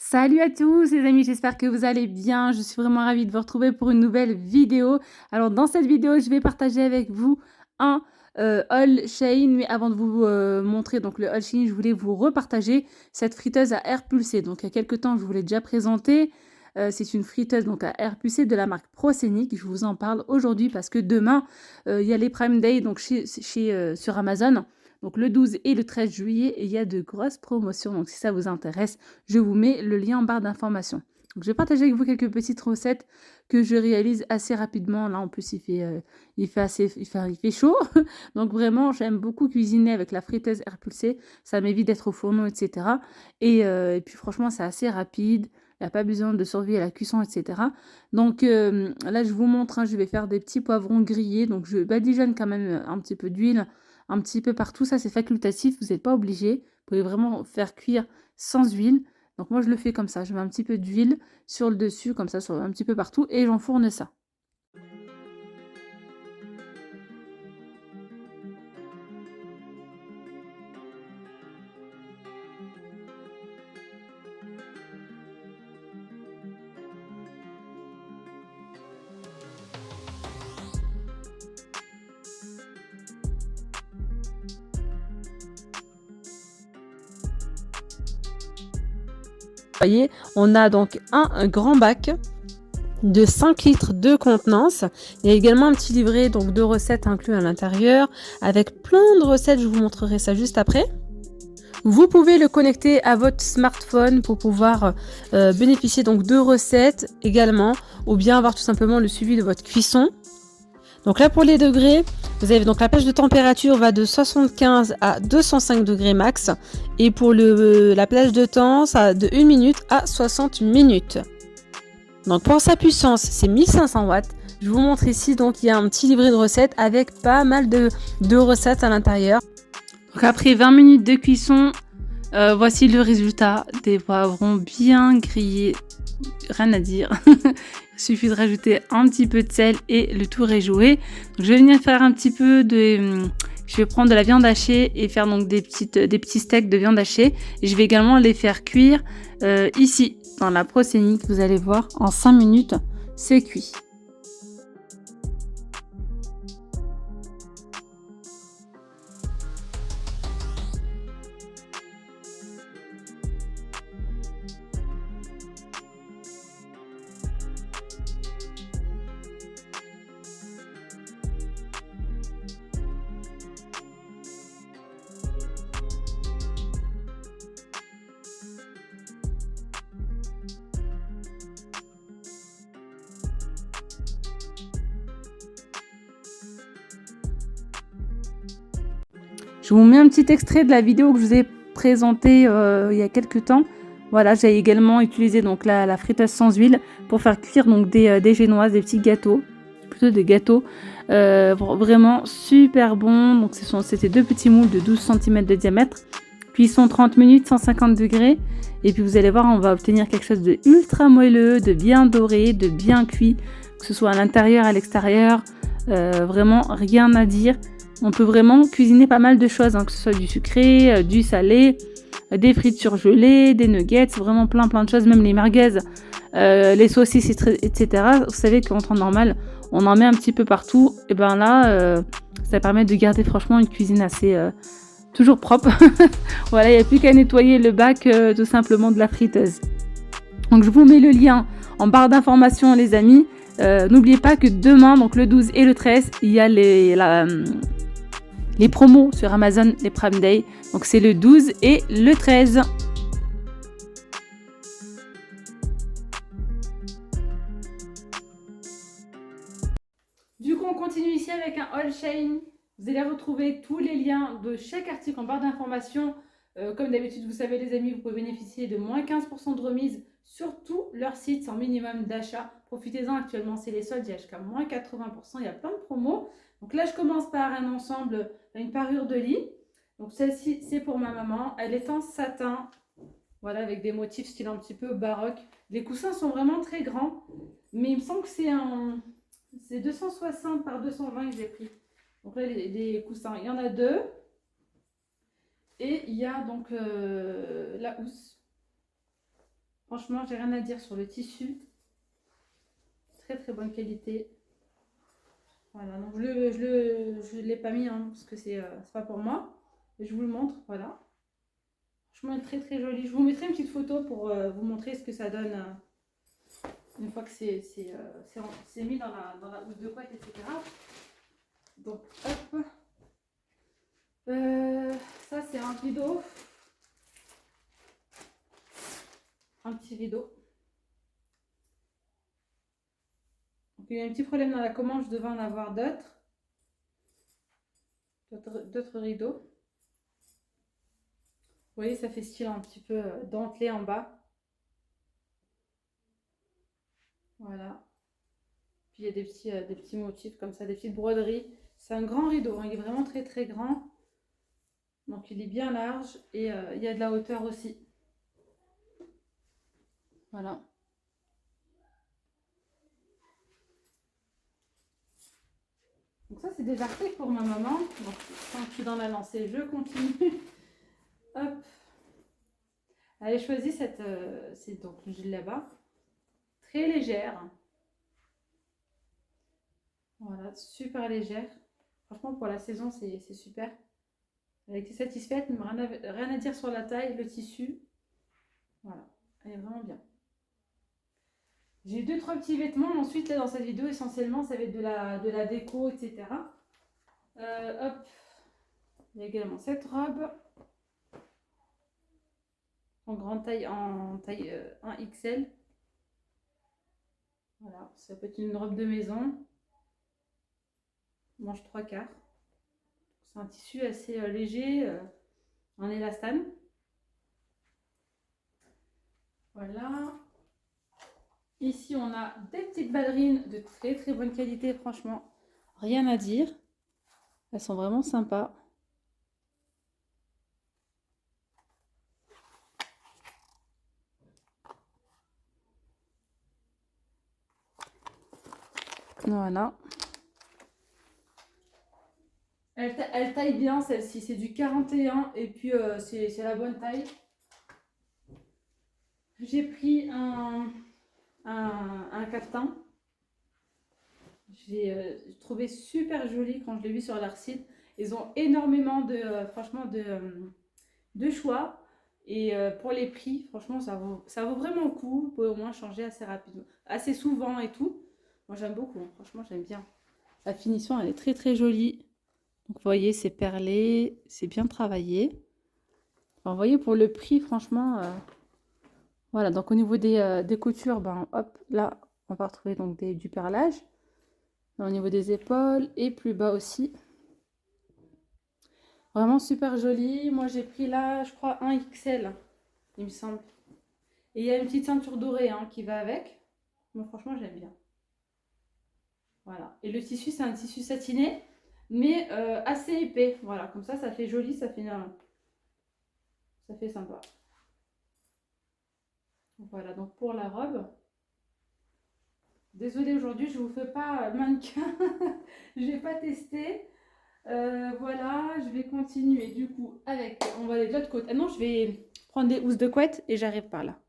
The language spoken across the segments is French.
Salut à tous les amis, j'espère que vous allez bien. Je suis vraiment ravie de vous retrouver pour une nouvelle vidéo. Alors dans cette vidéo, je vais partager avec vous un haul Shein. Mais avant de vous montrer donc le haul Shein, je voulais vous repartager cette friteuse à air pulsé. Donc il y a quelques temps, je vous l'ai déjà présentée. C'est une friteuse donc à air pulsé de la marque Proscenic. Je vous en parle aujourd'hui parce que demain, il y a les Prime Day donc sur Amazon. Donc le 12 et le 13 juillet, il y a de grosses promotions. Donc si ça vous intéresse, je vous mets le lien en barre d'informations. Donc, je vais partager avec vous quelques petites recettes que je réalise assez rapidement. Là, en plus, il fait chaud. Donc, vraiment, j'aime beaucoup cuisiner avec la friteuse air pulsée. Ça m'évite d'être au fourneau, etc. Et puis, franchement, c'est assez rapide. Il n'y a pas besoin de surveiller la cuisson, etc. Donc, là, je vous montre. Je vais faire des petits poivrons grillés. Donc, je badigeonne quand même un petit peu d'huile, un petit peu partout. Ça, c'est facultatif. Vous n'êtes pas obligé. Vous pouvez vraiment faire cuire sans huile. Donc moi je le fais comme ça, je mets un petit peu d'huile sur le dessus, comme ça, un petit peu partout, et j'enfourne ça. Vous voyez, on a donc un grand bac de 5 litres de contenance. Il y a également un petit livret donc de recettes inclus à l'intérieur avec plein de recettes, je vous montrerai ça juste après. Vous pouvez le connecter à votre smartphone pour pouvoir bénéficier donc de recettes également, ou bien avoir tout simplement le suivi de votre cuisson. Donc là pour les degrés, vous avez donc la plage de température va de 75 à 205 degrés max, et pour la plage de temps ça va de 1 minute à 60 minutes. Donc pour sa puissance c'est 1500 watts. Je vous montre ici, donc il y a un petit livret de recettes avec pas mal de recettes à l'intérieur. Donc après 20 minutes de cuisson, voici le résultat des poivrons bien grillés. Rien à dire. Il suffit de rajouter un petit peu de sel et le tour est joué. Donc, je vais venir faire un petit peu de... Je vais prendre de la viande hachée et faire donc des petits steaks de viande hachée. Et je vais également les faire cuire ici, dans la Proscenic. Vous allez voir, en 5 minutes, c'est cuit. Je vous mets un petit extrait de la vidéo que je vous ai présentée il y a quelques temps. Voilà, j'ai également utilisé donc la friteuse sans huile pour faire cuire donc des génoises, des petits gâteaux, plutôt des gâteaux, vraiment super bons. Donc c'était deux petits moules de 12 cm de diamètre. Cuisson 30 minutes, 150 degrés. Et puis vous allez voir, on va obtenir quelque chose de ultra moelleux, de bien doré, de bien cuit, que ce soit à l'intérieur, à l'extérieur. Vraiment rien à dire. On peut vraiment cuisiner pas mal de choses, que ce soit du sucré, du salé, des frites surgelées, des nuggets, vraiment plein de choses, même les merguez, les saucisses, etc. Vous savez qu'en temps normal, on en met un petit peu partout. Et ben là, ça permet de garder franchement une cuisine assez toujours propre. Voilà, il n'y a plus qu'à nettoyer le bac tout simplement de la friteuse. Donc je vous mets le lien en barre d'informations les amis. N'oubliez pas que demain, donc le 12 et le 13, il y a les promos sur Amazon, les Prime Day. Donc c'est le 12 et le 13. Du coup, on continue ici avec un haul Shein. Vous allez retrouver tous les liens de chaque article en barre d'informations. Comme d'habitude, vous savez les amis, vous pouvez bénéficier de moins 15% de remise sur tout leur site sans minimum d'achat. Profitez-en actuellement, c'est les soldes, il y a jusqu'à moins 80%, il y a plein de promos. Donc là, je commence par un ensemble, une parure de lit. Donc celle-ci, c'est pour ma maman. Elle est en satin, voilà, avec des motifs style un petit peu baroque. Les coussins sont vraiment très grands, mais il me semble que c'est 260 par 220 que j'ai pris. Donc là, les coussins, il y en a deux. Et il y a donc la housse. Franchement, j'ai rien à dire sur le tissu. Très très bonne qualité. Voilà, donc je l'ai pas mis hein, parce que c'est pas pour moi. Mais je vous le montre, voilà. Franchement, très très joli. Je vous mettrai une petite photo pour vous montrer ce que ça donne une fois que c'est mis dans la housse de couette, etc. Donc, hop. Ça, c'est un rideau. Un petit rideau. Donc, il y a un petit problème dans la commande, je devais en avoir d'autres rideaux. Vous voyez, ça fait style un petit peu dentelé en bas. Voilà. Puis il y a des petits motifs comme ça, des petites broderies. C'est un grand rideau, hein, il est vraiment très très grand. Donc il est bien large et il y a de la hauteur aussi. Voilà. Donc ça c'est déjà fait pour ma maman. Donc quand je suis dans la lancée, je continue. Hop. Elle a choisi c'est donc le là-bas. Très légère. Voilà, super légère. Franchement pour la saison c'est super. Elle a été satisfaite, mais rien à dire sur la taille, le tissu. Voilà, elle est vraiment bien. J'ai deux, trois petits vêtements. Ensuite, là, dans cette vidéo, essentiellement, ça va être de la déco, etc. Hop, il y a également cette robe en taille 1XL. Voilà, ça peut être une robe de maison. Manche 3/4. C'est un tissu assez léger, en élastane. Voilà. Ici, on a des petites ballerines de très très bonne qualité, franchement. Rien à dire. Elles sont vraiment sympas. Voilà. Elle taille bien celle-ci, c'est du 41 et puis c'est la bonne taille. J'ai pris un caftan. J'ai trouvé super joli quand je l'ai vu sur leur site. Ils ont énormément franchement de choix. Et pour les prix, franchement, ça vaut vraiment le coup. Vous pouvez au moins changer assez rapidement, assez souvent et tout. Moi, j'aime beaucoup, hein. Franchement, j'aime bien. La finition, elle est très très jolie. Donc, vous voyez, c'est perlé, c'est bien travaillé. Enfin, vous voyez, pour le prix, franchement, voilà. Donc, au niveau des coutures, ben, hop, là, on va retrouver donc du perlage. Là, au niveau des épaules et plus bas aussi. Vraiment super joli. Moi, j'ai pris là, je crois, un XL, il me semble. Et il y a une petite ceinture dorée hein, qui va avec. Moi, franchement, j'aime bien. Voilà. Et le tissu, c'est un tissu satiné, mais assez épais. Voilà, comme ça fait joli, ça fait sympa. Voilà, donc pour la robe. Désolée, aujourd'hui, je vous fais pas mannequin. Je vais pas tester. Voilà, je vais continuer du coup avec. On va aller de l'autre côté. Ah non, je vais prendre des housses de couette et j'arrive par là.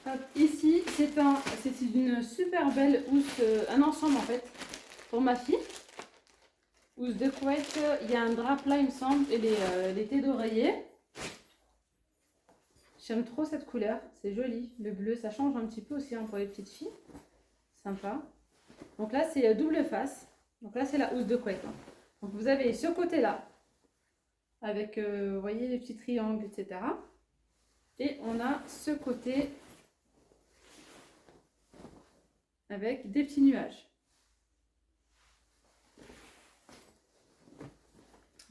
Hop, ici, c'est une super belle housse, un ensemble en fait, pour ma fille. Housse de couette, il y a un drap là, il me semble, et les têtes d'oreiller. J'aime trop cette couleur, c'est joli. Le bleu, ça change un petit peu aussi hein, pour les petites filles. Sympa. Donc là, c'est double face. Donc là, c'est la housse de couette. Hein. Donc vous avez ce côté-là, avec, vous voyez, les petits triangles, etc. Et on a ce côté avec des petits nuages.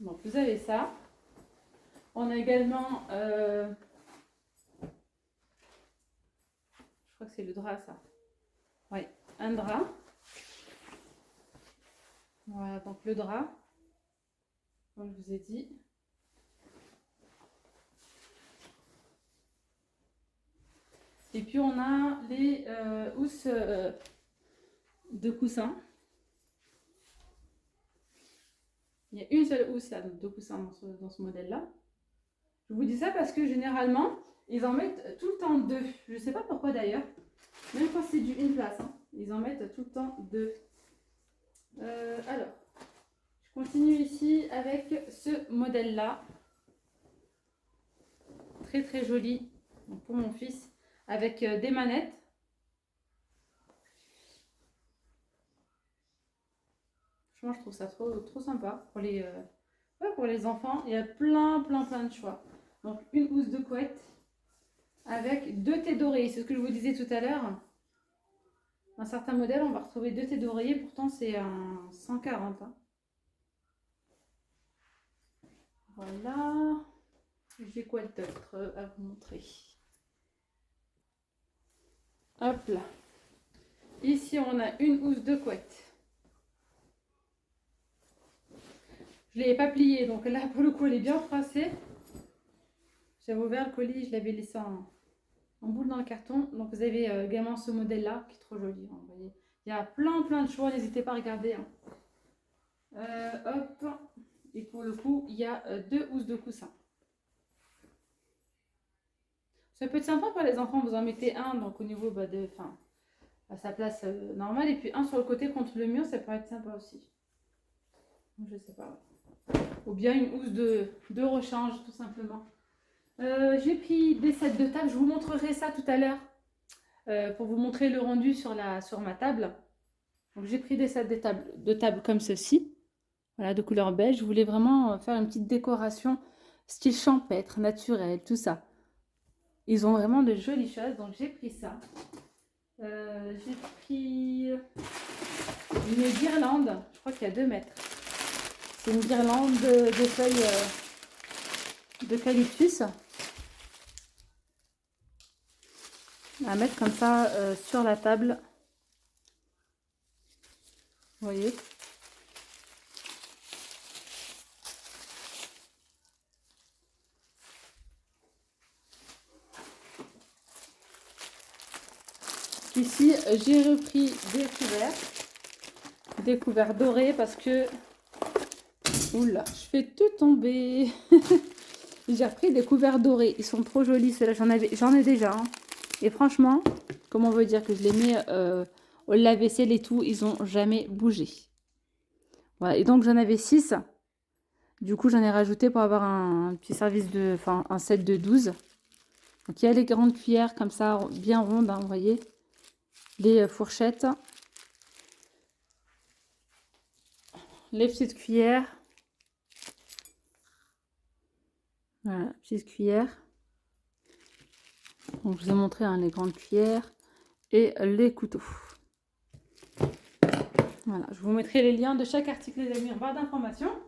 Donc vous avez ça. On a également, je crois que c'est le drap ça. Oui, un drap. Voilà, donc le drap, comme je vous ai dit. Et puis on a les housses de coussin. Il y a une seule housse là, de coussin dans ce modèle-là. Je vous dis ça parce que généralement, ils en mettent tout le temps deux. Je ne sais pas pourquoi d'ailleurs. Même quand c'est du une place, hein, ils en mettent tout le temps deux. Alors, je continue ici avec ce modèle-là. Très très joli. Donc pour mon fils. Avec des manettes. Franchement, je trouve ça trop sympa pour les enfants. Il y a plein de choix. Donc une housse de couette avec deux thés d'oreiller. C'est ce que je vous disais tout à l'heure. Un certain modèle, on va retrouver deux thés d'oreiller. Pourtant, c'est un 140. Hein. Voilà. J'ai quoi d'autre à vous montrer? Hop là. Ici, on a une housse de couette. Je ne l'ai pas pliée, donc là, pour le coup, elle est bien froissée. J'avais ouvert le colis, je l'avais laissé en boule dans le carton. Donc, vous avez également ce modèle-là, qui est trop joli. Hein, vous voyez. Il y a plein de choix, n'hésitez pas à regarder. Hein. Hop. Et pour le coup, il y a deux housses de coussin. Ça peut être sympa pour les enfants, vous en mettez un donc au niveau à sa place normale et puis un sur le côté contre le mur, ça peut être sympa aussi. Je sais pas. Ou bien une housse de rechange tout simplement. J'ai pris des sets de table, je vous montrerai ça tout à l'heure pour vous montrer le rendu sur ma table. Donc j'ai pris des sets de table comme ceci, voilà, de couleur beige. Je voulais vraiment faire une petite décoration style champêtre, naturel, tout ça. Ils ont vraiment de jolies choses, donc j'ai pris ça. J'ai pris une guirlande, je crois qu'il y a 2 mètres. C'est une guirlande de feuilles d'eucalyptus. À mettre comme ça sur la table. Vous voyez? Ici, j'ai repris des couverts dorés parce que... Oula, je fais tout tomber. J'ai repris des couverts dorés. Ils sont trop jolis, ceux-là. J'en ai déjà. Hein. Et franchement, comment on veut dire que je les mets au lave-vaisselle et tout, ils n'ont jamais bougé. Voilà. Et donc, j'en avais 6. Du coup, j'en ai rajouté pour avoir un petit service un set de 12. Donc, il y a les grandes cuillères comme ça, bien rondes, hein, vous voyez. Les fourchettes. Les petites cuillères. Voilà, petites cuillères. Donc, je vous ai montré hein, les grandes cuillères et les couteaux. Voilà, je vous mettrai les liens de chaque article, les amis, en barre d'informations.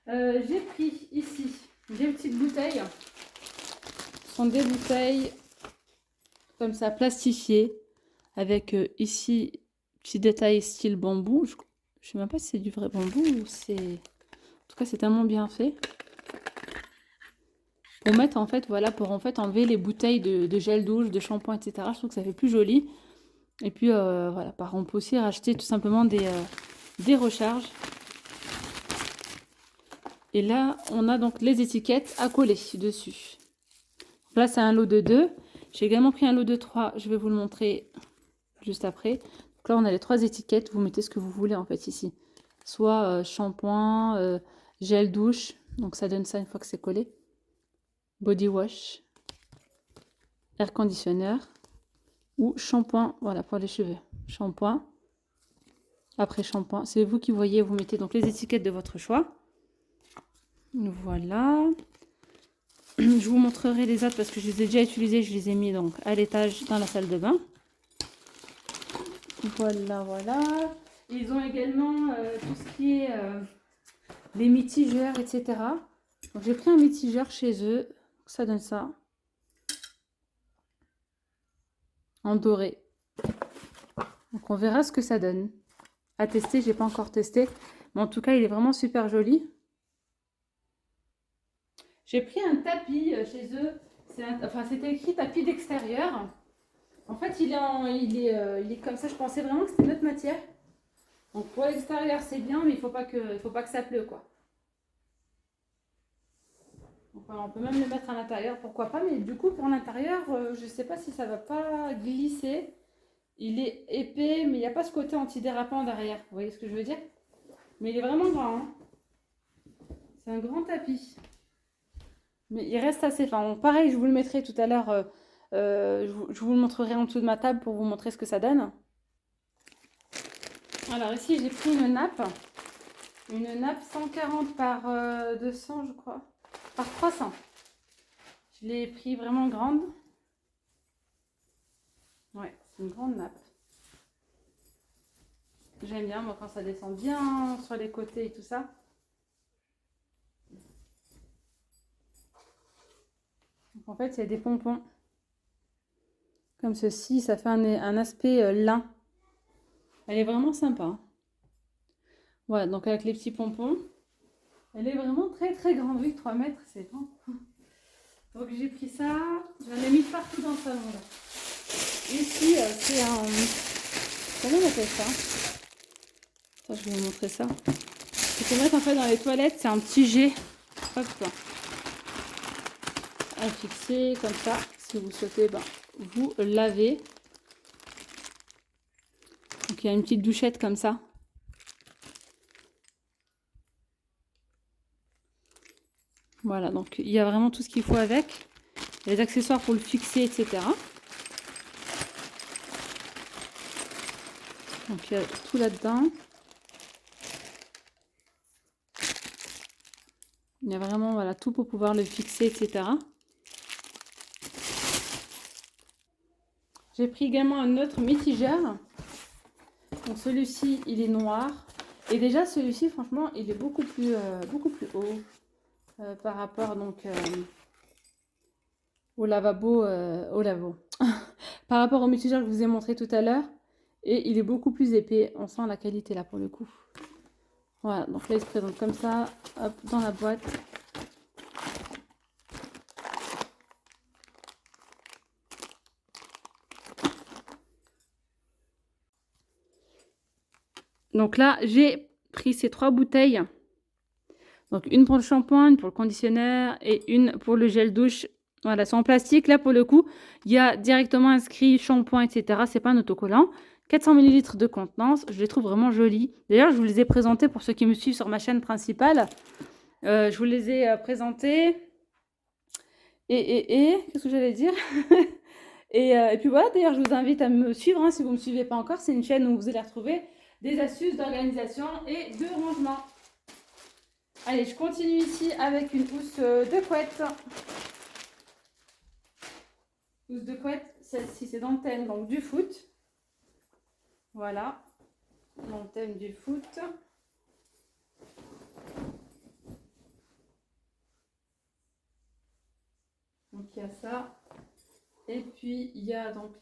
J'ai pris ici des petites bouteilles. Ce sont des bouteilles comme ça, plastifiées, avec ici, petit détail style bambou. Je ne sais même pas si c'est du vrai bambou ou c'est... En tout cas, c'est tellement bien fait. Pour mettre en fait, voilà, pour en fait enlever les bouteilles de gel douche, de shampoing, etc. Je trouve que ça fait plus joli. Et puis voilà, on peut aussi racheter tout simplement des recharges. Et là, on a donc les étiquettes à coller dessus. Donc là, c'est un lot de 2. J'ai également pris un lot de 3. Je vais vous le montrer juste après. Donc là, on a les 3 étiquettes. Vous mettez ce que vous voulez en fait ici. Soit shampoing, gel douche. Donc ça donne ça une fois que c'est collé. Body wash, air conditioner ou shampoing, voilà, pour les cheveux. Shampoing, après shampoing, c'est vous qui voyez, vous mettez donc les étiquettes de votre choix. Voilà. Je vous montrerai les autres parce que je les ai déjà utilisés, je les ai mis donc à l'étage dans la salle de bain. Voilà. Ils ont également tout ce qui est les mitigeurs, etc. Donc j'ai pris un mitigeur chez eux. Ça donne ça. En doré. Donc on verra ce que ça donne. À tester, j'ai pas encore testé. Mais en tout cas, il est vraiment super joli. J'ai pris un tapis chez eux. C'était écrit tapis d'extérieur. En fait, il est comme ça. Je pensais vraiment que c'était une autre matière. Donc pour l'extérieur, c'est bien, mais il faut pas que ça pleut, quoi. Enfin, on peut même le mettre à l'intérieur, pourquoi pas. Mais du coup, pour l'intérieur, je sais pas si ça va pas glisser. Il est épais, mais il n'y a pas ce côté antidérapant derrière. Vous voyez ce que je veux dire? Mais il est vraiment grand, hein. C'est un grand tapis. Mais il reste assez fin. Bon, pareil, je vous le mettrai tout à l'heure. Je vous le montrerai en dessous de ma table pour vous montrer ce que ça donne. Alors ici, j'ai pris une nappe. Une nappe 140 par 200, je crois. Par 300. Je l'ai pris vraiment grande. Ouais, c'est une grande nappe. J'aime bien, moi, quand ça descend bien sur les côtés et tout ça. Donc, en fait, il y a des pompons. Comme ceci, ça fait un aspect lin. Elle est vraiment sympa, hein. Voilà, donc avec les petits pompons. Elle est vraiment très très grande. Oui, 3 mètres, c'est grand. Donc j'ai pris ça. J'en ai mis partout dans le salon. Là. Ici, c'est un... Comment on appelle ça? Attends, je vais vous montrer ça. Il faut mettre en fait dans les toilettes, c'est un petit jet. Hop là. À fixer comme ça. Si vous souhaitez, ben, vous lavez. Donc il y a une petite douchette comme ça. Voilà, donc il y a vraiment tout ce qu'il faut avec. Les accessoires pour le fixer, etc. Donc il y a tout là-dedans. Il y a vraiment voilà, tout pour pouvoir le fixer, etc. J'ai pris également un autre mitigeur. Donc celui-ci, il est noir. Et déjà, celui-ci, franchement, il est beaucoup plus haut par rapport donc, au lavabo. Par rapport au mitigeur que je vous ai montré tout à l'heure. Et il est beaucoup plus épais. On sent la qualité là pour le coup. Voilà, donc là, il se présente comme ça, hop, dans la boîte. Donc là, j'ai pris ces 3 bouteilles. Donc une pour le shampoing, une pour le conditionnaire et une pour le gel douche. Voilà, c'est en plastique. Là, pour le coup, il y a directement inscrit shampoing, etc. C'est pas un autocollant. 400 ml de contenance. Je les trouve vraiment jolis. D'ailleurs, je vous les ai présentés pour ceux qui me suivent sur ma chaîne principale. Je vous les ai présentés. Qu'est-ce que j'allais dire? et puis voilà, d'ailleurs, je vous invite à me suivre hein, si vous ne me suivez pas encore. C'est une chaîne où vous allez retrouver des astuces d'organisation et de rangement. Allez, je continue ici avec une housse de couette. Housse de couette, celle-ci, c'est dans le thème donc, du foot. Voilà, dans le thème du foot. Donc, il y a ça. Et puis, il y a donc,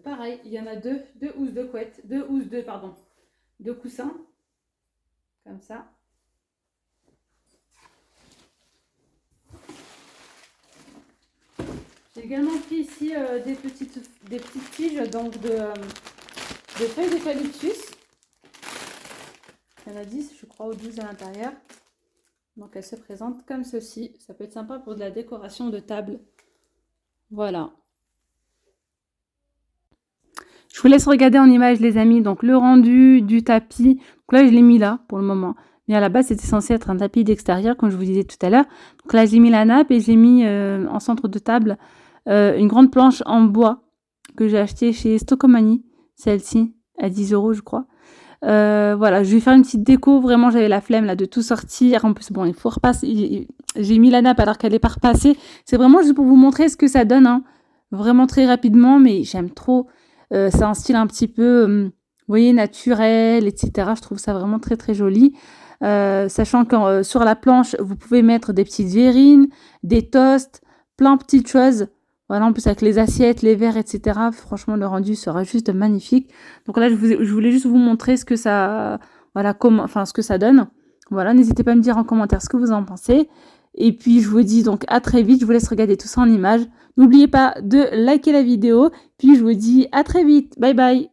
pareil, il y en a deux housses de couette. Deux coussins. Comme ça. J'ai également pris ici des petites tiges donc de feuilles d'eucalyptus. Il y en a 10, je crois, ou 12 à l'intérieur. Donc elles se présentent comme ceci. Ça peut être sympa pour de la décoration de table. Voilà. Je vous laisse regarder en image les amis. Donc le rendu du tapis. Donc là je l'ai mis là pour le moment. Mais à la base c'était censé être un tapis d'extérieur comme je vous disais tout à l'heure. Donc là j'ai mis la nappe et j'ai mis en centre de table une grande planche en bois que j'ai acheté chez Stocomanie. Celle-ci à 10 € je crois. Voilà, je vais faire une petite déco. Vraiment, j'avais la flemme là de tout sortir. En plus, bon, il faut repasser. J'ai mis la nappe alors qu'elle est pas repassée. C'est vraiment juste pour vous montrer ce que ça donne. Hein. Vraiment très rapidement, mais j'aime trop. C'est un style un petit peu, vous voyez, naturel, etc. Je trouve ça vraiment très très joli. Sachant que sur la planche, vous pouvez mettre des petites verrines, des toasts, plein de petites choses. Voilà, en plus avec les assiettes, les verres, etc. Franchement, le rendu sera juste magnifique. Donc là, je voulais juste vous montrer ce que ça, voilà, ce que ça donne. Voilà, n'hésitez pas à me dire en commentaire ce que vous en pensez. Et puis, je vous dis donc à très vite. Je vous laisse regarder tout ça en images. N'oubliez pas de liker la vidéo. Puis, je vous dis à très vite. Bye bye.